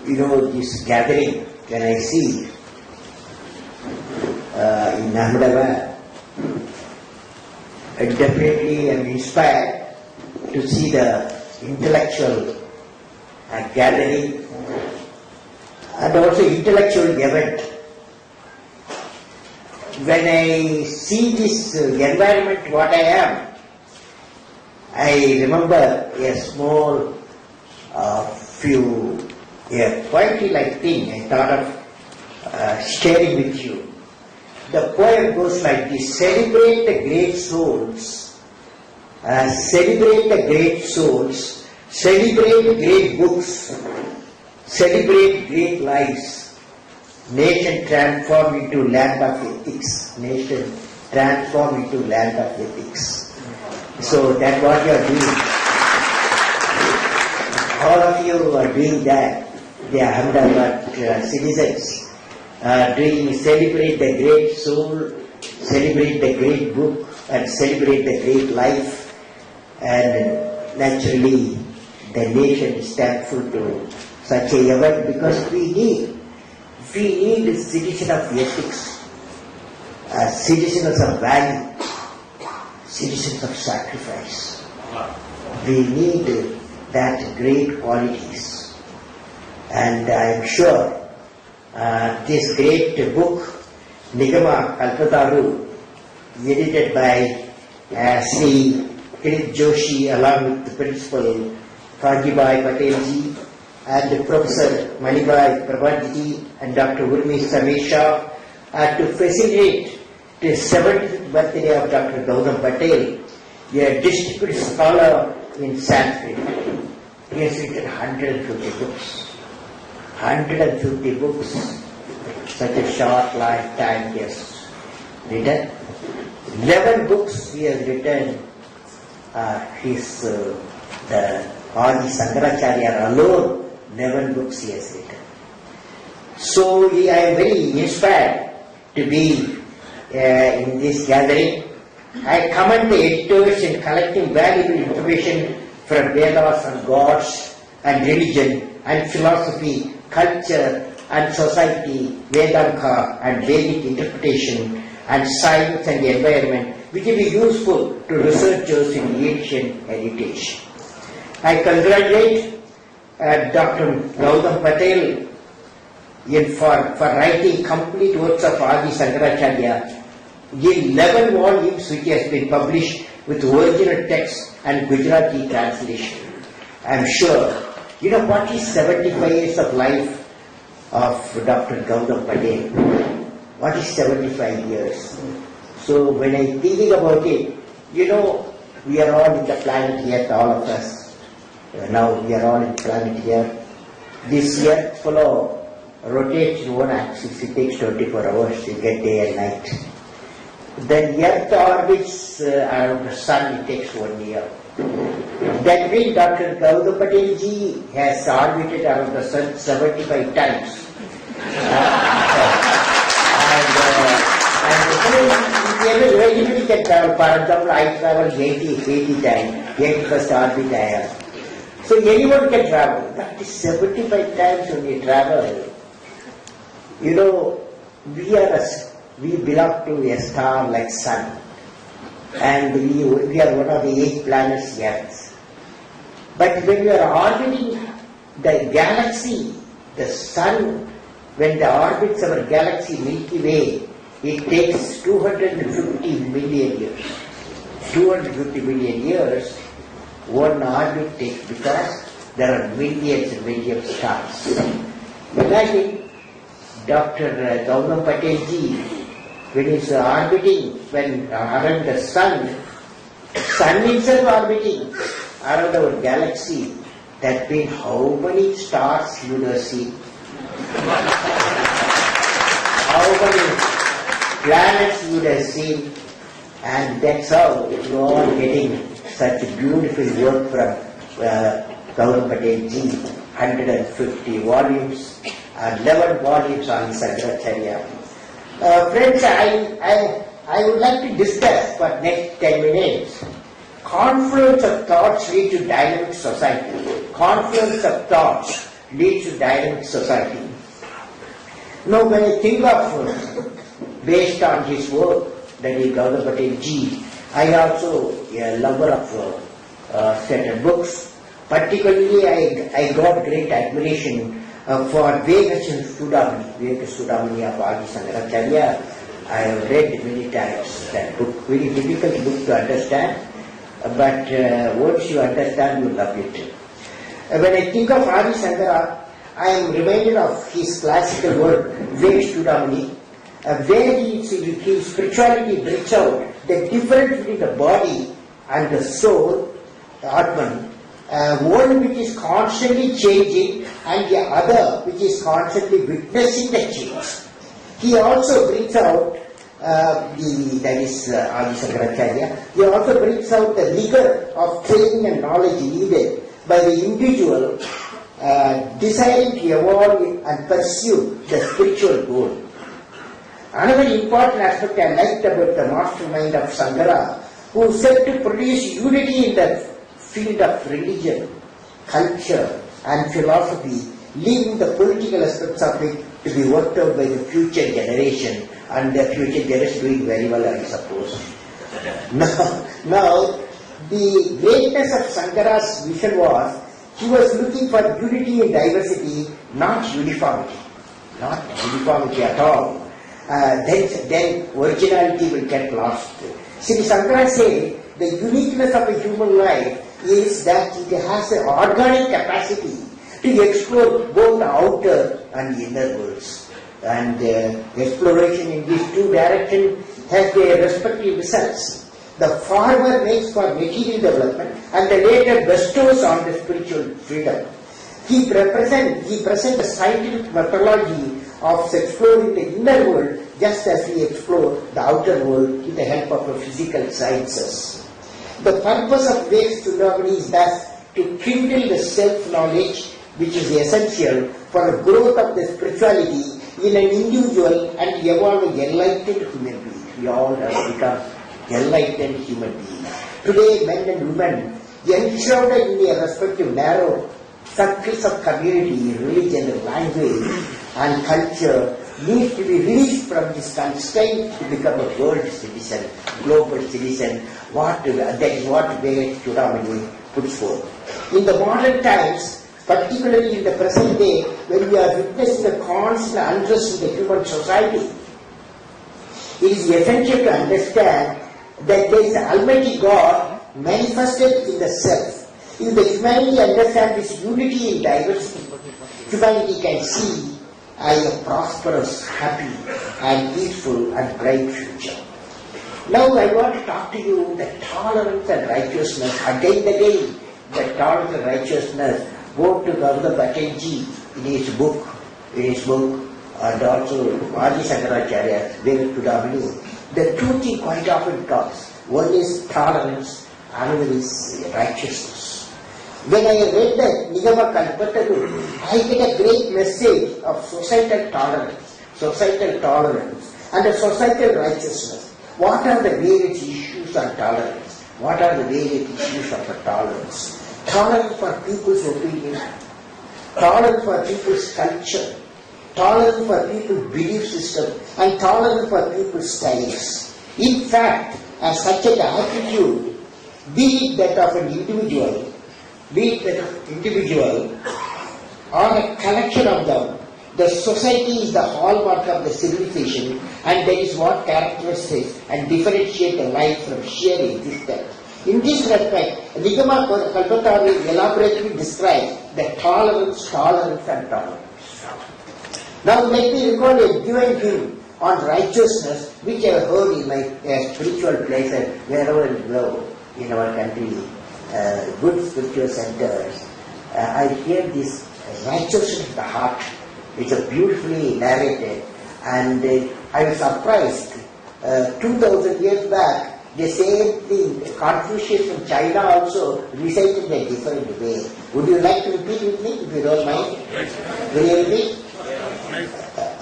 this gathering, when I see in Ahmedabad, I definitely am inspired to see the intellectual gathering and also intellectual event. When I see this environment, what I am, I remember a small poetry-like thing I thought of sharing with you. The poem goes like this: celebrate the great souls, celebrate the great souls, celebrate great books, celebrate great lives. Nation transform into land of ethics. Nation transform into land of ethics. So that's what you are doing. All of you are doing that. The Ahmedabad citizens are doing, celebrate the great soul, celebrate the great book, and celebrate the great life. And naturally, the nation is thankful to such a event because we need citizens of ethics, citizens of value, citizens of sacrifice. We need that great qualities. And I am sure this great book, Nigama Kalpataru, edited by Sri Kirit Joshi along with the Principal Kajibai Patelji and Professor Manibai Prabhajji and Dr. Urmi Samesha, to facilitate the 70th birthday of Dr. Gautam Patel, a distinguished scholar in Sanskrit. He has written 150 books. 150 books. Such a short lifetime he has written. 11 books he has written. The Adi Sankaracharya alone, 11 books he has written. So I am very inspired to be in this gathering. I commend the editors in collecting valuable information from Vedas and gods and religion and philosophy, culture and society, Vedanta and Vedic interpretation and science and the environment, which will be useful to researchers in ancient heritage. I congratulate Dr. Gautam Patel for writing complete works of Adi Sankaracharya in 11 volumes which has been published with original text and Gujarati translation. I am sure, what is 75 years of life of Dr. Gautam Patel? What is 75 years? So when I thinking about it, we are all in the planet Earth, all of us. Now we are all in planet Earth. This Earth rotates in one axis, it takes 24 hours to get day and night. Then Earth orbits around the Sun, it takes 1 year. That means Dr. Gautam Patel ji has orbited around the Sun 75 times. Anybody can travel. For example, I travel 80 times, 81st orbit I am. So anyone can travel. That is 75 times when you travel. We belong to a star like Sun, and we are one of the 8 planets Earth. But when we are orbiting the galaxy, the Sun, when the orbits our galaxy Milky Way, it takes 250 million years. 250 million years, one orbit takes, because there are millions and millions of stars. Imagine Dr. Gautam Patel ji, when he is orbiting, when around the Sun itself orbiting around our galaxy, that means how many stars you would have seen? How many planets you would have seen? And that's how you are getting such beautiful work from Gautam Patel ji. 150 volumes and 11 volumes on Sankaracharya. Friends, I would like to discuss for next 10 minutes confluence of thoughts lead to dynamic society. Confluence of thoughts leads to dynamic society. Now when I think of, based on his work, that is Gautam Patel Ji, I also a lover of certain books. Particularly I got great admiration for Vedas Sudamani of Adi Sankaracharya. I have read many times that book, very difficult book to understand, but once you understand, you love it. When I think of Adi Sankara, I am reminded of his classical work, Vedas Sudamani, where his spirituality brings out the difference between the body and the soul, Atman, one which is constantly changing and the other which is constantly witnessing the change. He also brings out Adi Sankaracharya, he also brings out the rigor of training and knowledge needed by the individual desiring to evolve and pursue the spiritual goal. Another important aspect I liked about the mastermind of Sankara, who said to produce unity in the field of religion, culture and philosophy, leaving the political aspects of it to be worked out by the future generation, and the future generation doing very well, I suppose. Now, the greatness of Sankara's vision was, he was looking for unity and diversity, not uniformity. Not uniformity at all. Then originality will get lost. Sri Sankara said, the uniqueness of a human life is that it has an organic capacity to explore both the outer and the inner worlds. And exploration in these two directions has their respective results. The former makes for material development and the later bestows on the spiritual freedom. He presents a scientific methodology of exploring the inner world just as we explore the outer world with the help of the physical sciences. The purpose of Vedas Sudamani is thus to kindle the self-knowledge which is essential for the growth of the spirituality in an individual and evolve an enlightened human being. We all have become enlightened human beings. Today, men and women, enshrouded in their respective narrow circles of community, religion, language and culture, need to be released from this constraint to become a world citizen, global citizen. That is what Vedas Sudamani puts forth. In the modern times, particularly in the present day, when we are witnessing the constant unrest in the human society, it is essential to understand that there is an Almighty God manifested in the self. If the humanity understands this unity in diversity, humanity can see a prosperous, happy and peaceful and bright future. Now I want to talk to you the tolerance and righteousness. Again, the tolerance and righteousness, both to Gautam Patel Ji in his book, and also Adi Sankaracharya, Vedas Sudamani. The two things quite often talks. One is tolerance, another is righteousness. When I read the Nigama Kalpataru, I get a great message of societal tolerance and the societal righteousness. What are the various issues on tolerance? What are the various issues of the tolerance? Tolerance for people's opinion, tolerance for people's culture, tolerance for people's belief system, and tolerance for people's styles. In fact, as such an attitude, be it that of an individual, or a collection of them, the society is the hallmark of the civilization, and that is what characterizes and differentiates the life from sheer existence. In this respect, Nigama Kalpataru elaborately describes the tolerance and tolerance. Now let me recall a given hymn on righteousness which I have heard in my spiritual places wherever I go in our country, good spiritual centers. I hear this righteousness of the heart, which is beautifully narrated, and I was surprised. 2000 years back, the same thing, Confucius from China also recited in a different way. Would you like to repeat with me, if you don't mind? Will you repeat?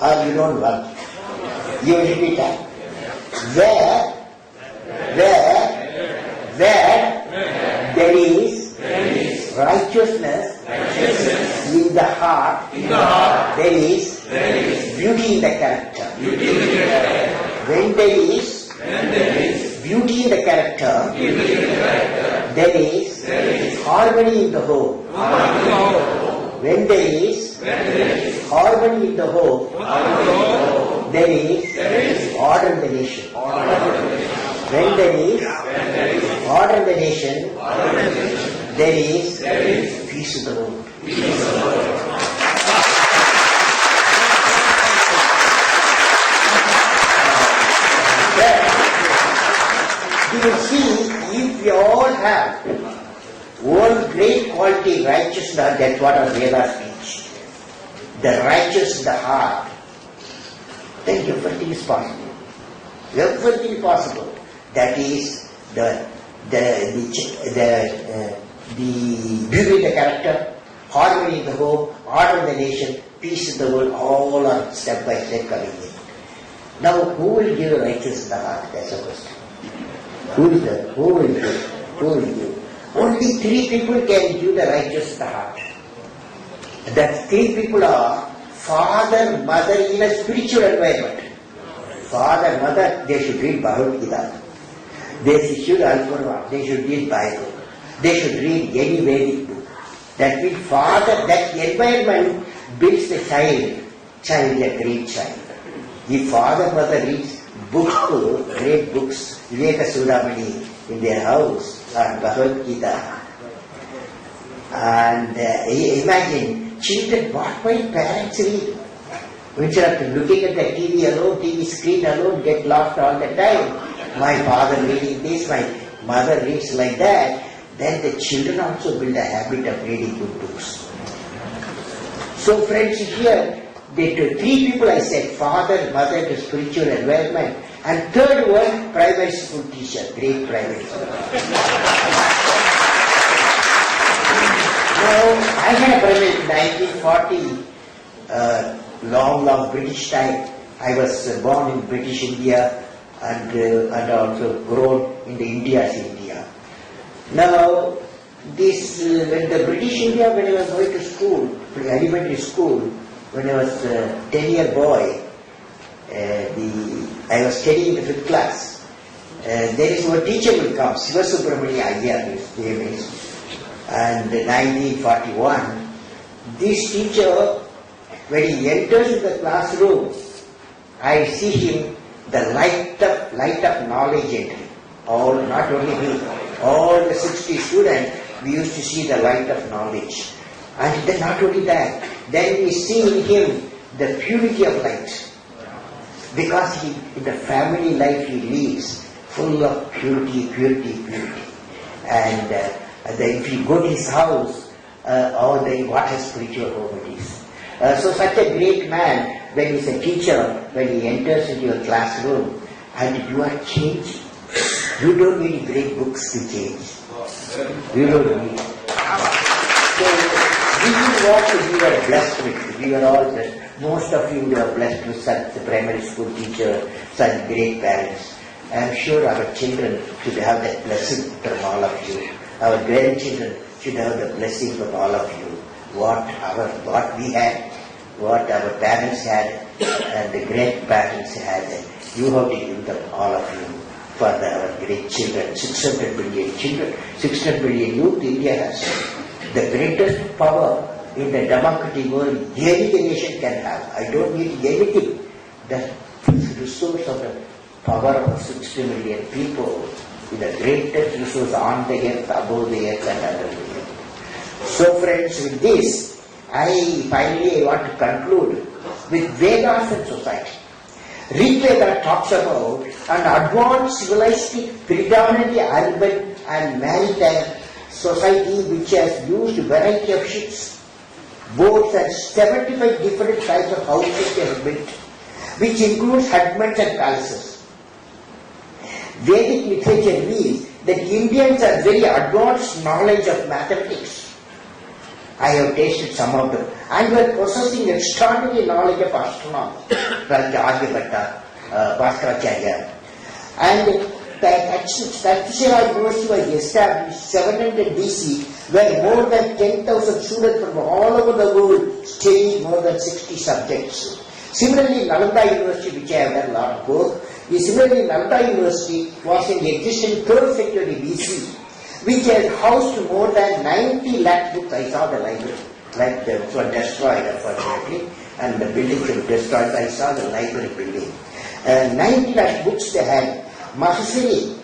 Or you don't want? You will repeat that. Where there is righteousness, In the heart, there is beauty in the character. When there is beauty in the character, there is harmony in the home. When there is harmony in the home, there is order in the nation. When there is order in the nation, there is peace in the world. You will see, if we all have one great quality, righteousness, that's what our Vedas teach. The righteous in the heart, then everything is possible. Everything is possible. That is the beauty in the character, harmony in the home, order in the nation, peace in the world, all are step by step coming in. Now, who will give righteousness in the heart? That's the question. Who will give? Only three people can give the righteousness in the heart. That three people are father, mother in a spiritual environment. Father, mother, they should read Bhagavad Gita. They should Al-Quran. They should read Bible. They should read any Vedic book. That means father, that environment builds the child a great child. If father, mother reads books, great books, Viveka Sudamani in their house, and Bhagavad Gita, and imagine children, what my parents read. Instead of looking at the TV alone, TV screen alone, get lost all the time. My father reading this, my mother reads like that. Then the children also build a habit of reading good books. So friends, here, three people I said, father, mother, the spiritual environment, and third one, primary school teacher, great primary school. Now, I had a brother in 1940, long British time. I was born in British India and also grown in the India's India. Now, this when the British India, when I was going to school, elementary school, when I was a 10-year boy, I was studying in the 5th class. There is one teacher will come, Siva Subramania Iyer, his name is, and in 1941, this teacher, when he enters in the classroom, I see him, the light of knowledge entering. Not only me, all the 60 students, we used to see the light of knowledge. And then not only that, then we see in him the purity of light. Because in the family life he lives, full of purity. And if you go to his house, what a spiritual home it is. So such a great man, when he's a teacher, when he enters into your classroom, and you are changed, you don't need great books to change. You don't need. So this is what we were blessed with. We were all blessed. Most of you were blessed with such a primary school teacher, such great parents. I am sure our children should have that blessing from all of you. Our grandchildren should have the blessing from all of you. What we had, what our parents had, and the great parents had, you have to give them, all of you, for our great children. 600 billion children, 600 billion youth India has. The greatest power in the democratic world any nation can have. I don't need anything. The resource of the power of 60 million people is the greatest resource on the earth, above the earth and under the earth. So friends, with this, I finally want to conclude with Vedas and society. Rig Veda talks about an advanced civilized, predominantly urban and maritime society which has used a variety of ships, boats and 75 different types of houses they have built, which includes hutments and palaces. Vedic literature reveals that Indians have very advanced knowledge of mathematics. I have tasted some of them, and were possessing extraordinary knowledge of astronomy, like Aryabhatta, Bhaskaracharya. And Takshiya University was established 700 BC where more than 10,000 students from all over the world study more than 60 subjects. Similarly, Nalanda University, which I have done a lot of work, similarly Nalanda University was in existence 3rd century BC, which has housed more than 90 lakh books. I saw the library, like the was destroyed unfortunately, and the buildings were destroyed. I saw the library building. 90 lakh books they had. Maharishi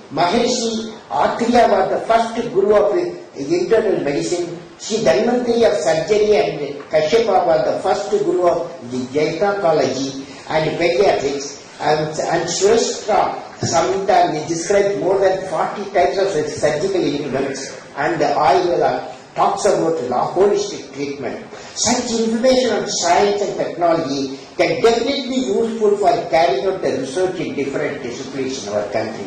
Atriya was the first guru of internal medicine. Sri Dhanvantari of surgery and Kashyapa was the first guru of the gynecology and pediatrics. And Shrestha Samhita described more than 40 types of surgical elements, and the Ayurveda talks about holistic treatment. Such information on science and technology can definitely be useful for carrying out the research in different disciplines in our country.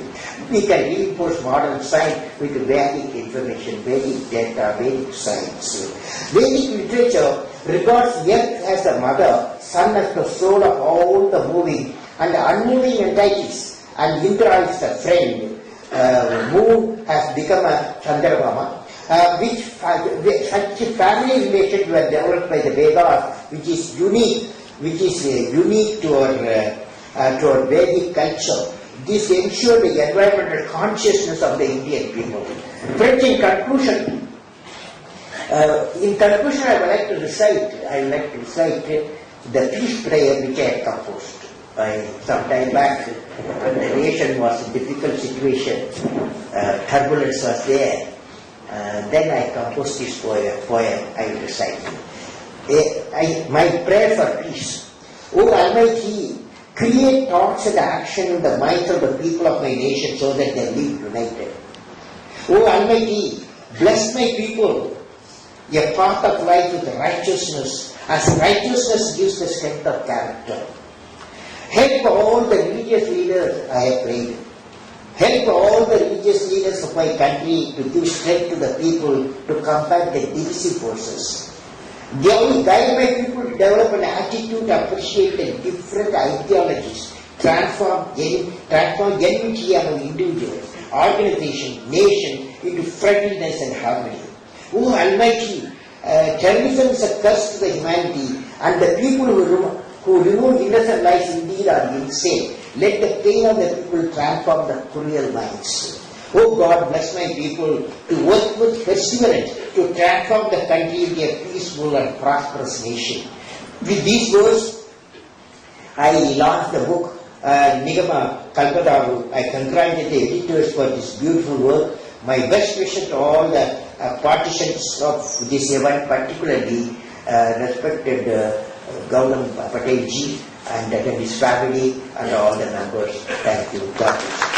We can reinforce modern science with Vedic information, Vedic data, Vedic science. Vedic literature regards earth as the mother, sun as the soul of all the moving and unmoving entities, and Indra is the friend. Moon has become a Chandrama. Such family relations were developed by the Vedas, which is unique to our Vedic culture. This ensured the environmental consciousness of the Indian people. Friends, in conclusion, I would like to recite the peace prayer which I had composed. Some time back, when the nation was in a difficult situation, turbulence was there. Then I composed this poem I will recite. My prayer for peace. O Almighty, create thoughts and action in the minds of the people of my nation so that they live united. O Almighty, bless my people, a path of life with righteousness, as righteousness gives the strength of character. Help all the religious leaders, I have prayed. Help all the religious leaders of my country to give strength to the people to combat the divisive forces. Guide my people to develop an attitude to appreciate the different ideologies, transform enmity among individuals, organization, nation into friendliness and harmony. O Almighty, terrorism is a curse to the humanity, and the people who remove innocent lives indeed are insane. Let the pain of the people transform the cruel minds. Oh God, bless my people to work with perseverance to transform the country into a peaceful and prosperous nation. With these words, I launched the book Nigama Kalpataru. I congratulate the editors for this beautiful work. My best wishes to all the participants of this event, particularly respected Gautam Patel ji and his family and all the members. Thank you. God bless.